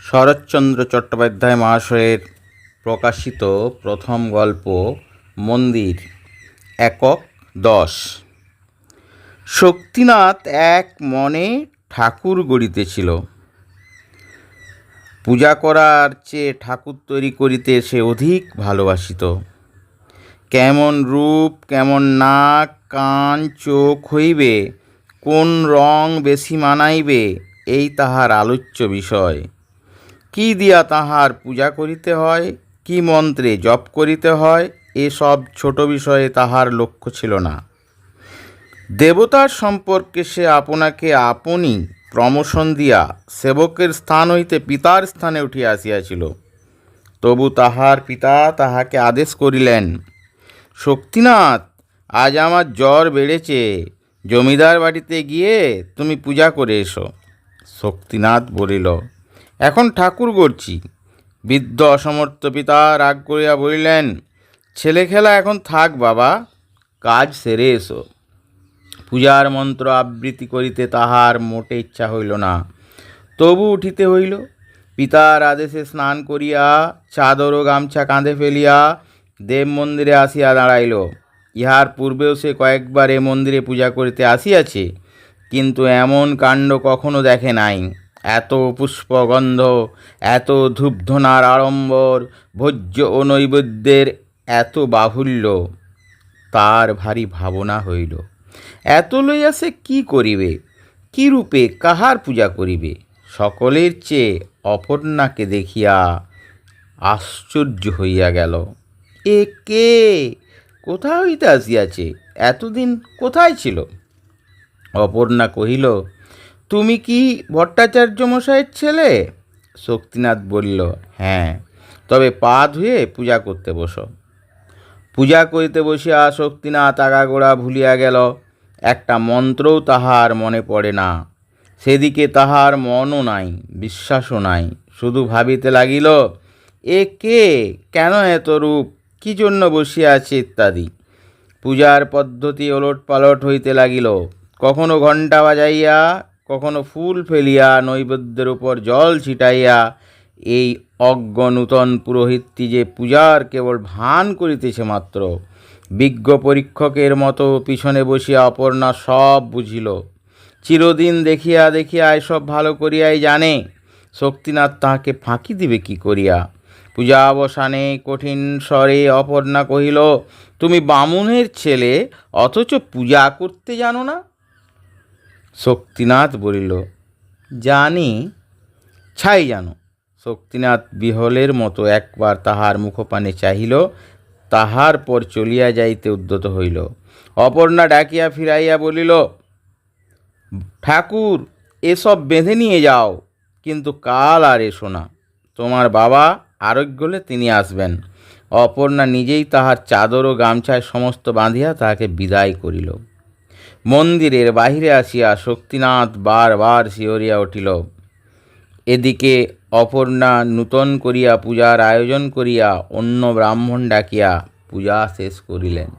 শরৎচন্দ্র চট্টোপাধ্যায় মহাশয়ের প্রকাশিত প্রথম গল্প মন্দির, একক 10। শক্তিনাথ এক মনে ঠাকুর গড়িতেছিল। পূজা করার চেয়ে ঠাকুর তৈরি করিতে সে অধিক ভালোবাসিত। কেমন রূপ, কেমন নাক, কান, চোখ হইবে, কোন রং বেশি মানাইবে, এই তাহার আলোচ্য বিষয়। কি দিয়া তাহার পূজা করিতে হয়, কি মন্ত্রে জপ করিতে হয়, এসব ছোট বিষয়ে তাহার লক্ষ্য ছিল না। দেবতার সম্পর্কে সে আপনাকে আপনি প্রমোশন দিয়া সেবকের স্থান হইতে পিতার স্থানে উঠিয়া আসিয়াছিল। তবু তাহার পিতা তাহাকে আদেশ করিলেন, শক্তিনাথ, আজ আমার জ্বর বেড়েছে, জমিদার বাড়িতে গিয়ে তুমি পূজা করে এসো। শক্তিনাথ বলিল, এখন ঠাকুর গড়ছি। বৃদ্ধ অসমর্থ পিতা রাগ করিয়া বলিলেন, ছেলে খেলা এখন থাক বাবা, কাজ সেরে এসো। পূজার মন্ত্র আবৃত্তি করিতে তাহার মোটে ইচ্ছা হইল না, তবু উঠিতে হইল। পিতার আদেশে স্নান করিয়া চাদর ও গামছা কাঁধে ফেলিয়া দেব মন্দিরে আসিয়া দাঁড়াইল। ইহার পূর্বেও সে কয়েকবার এ মন্দিরে পূজা করিতে আসিয়াছে, কিন্তু এমন কাণ্ড কখনো দেখে নাই। এত পুষ্পগন্ধ, এত ধূপধনার আড়ম্বর, ভোজ্য ও নৈবেদ্যের এত বাহুল্য, তার ভারী ভাবনা হইল। এত লইয়া সে কী করিবে, কি রূপে কাহার পূজা করিবে? সকলের চেয়ে অপর্ণাকে দেখিয়া আশ্চর্য হইয়া গেল। এ কে, কোথা হইতে আসিয়াছে, এতদিন কোথায় ছিল? অপর্ণা কহিল, তুমি কি ভট্টাচার্য মশাইয়ের ছেলে? শক্তিনাথ বলিল, হ্যাঁ, তবে পা ধুয়ে পূজা করতে বসো। পূজা করিতে বসিয়া শক্তিনাথ আগাগোড়া ভুলিয়া গেল। একটা মন্ত্রও তাহার মনে পড়ে না। সেদিকে তাহার মনও নাই, বিশ্বাসও নাই। শুধু ভাবিতে লাগিল, এ কে, কেন এত রূপ, কি জন্য বসিয়া আছে ইত্যাদি। পূজার পদ্ধতি ওলট পালট হইতে লাগিল। কখনো ঘণ্টা বাজাইয়া, কখনো ফুল ফেলিয়া, নৈবেদ্যের উপর জল ছিটাইয়া এই অজ্ঞ নূতন পুরোহিতটি যে পূজার কেবল ভান করিতেছে মাত্র। বিজ্ঞ পরীক্ষকের মতো পিছনে বসিয়া অপর্ণা সব বুঝিল। চিরদিন দেখিয়া দেখিয়া এসব ভালো করিয়াই জানে। শক্তিনাথ তাহাকে ফাঁকি দিবে কি করিয়া? পূজা অবসানে কঠিন স্বরে অপর্ণা কহিল, তুমি বামুনের ছেলে, অথচ পূজা করতে জানো না? শক্তিনাথ বলিল, জানি, ছাই জানো। শক্তিনাথ বিহলের মতো একবার তাহার মুখপানে চাহিল, তাহার পর চলিয়া যাইতে উদ্যত হইল। অপর্ণা ডাকিয়া ফিরাইয়া বলিল, ঠাকুর, এসব বেঁধে নিয়ে যাও, কিন্তু কাল আর এসো না। তোমার বাবা আরোগ্য হলে তিনি আসবেন। অপর্ণা নিজেই তাহার চাদর ও গামছায় সমস্ত বাঁধিয়া তাহাকে বিদায় করিল। মন্দিরের বাহিরে আসিয়া শক্তিনাথ বারবার শিহরিয়া উঠিল। এদিকে অপর্ণা নূতন করিয়া পূজার আয়োজন করিয়া অন্য ব্রাহ্মণ ডাকিয়া পূজা শেষ করিলেন।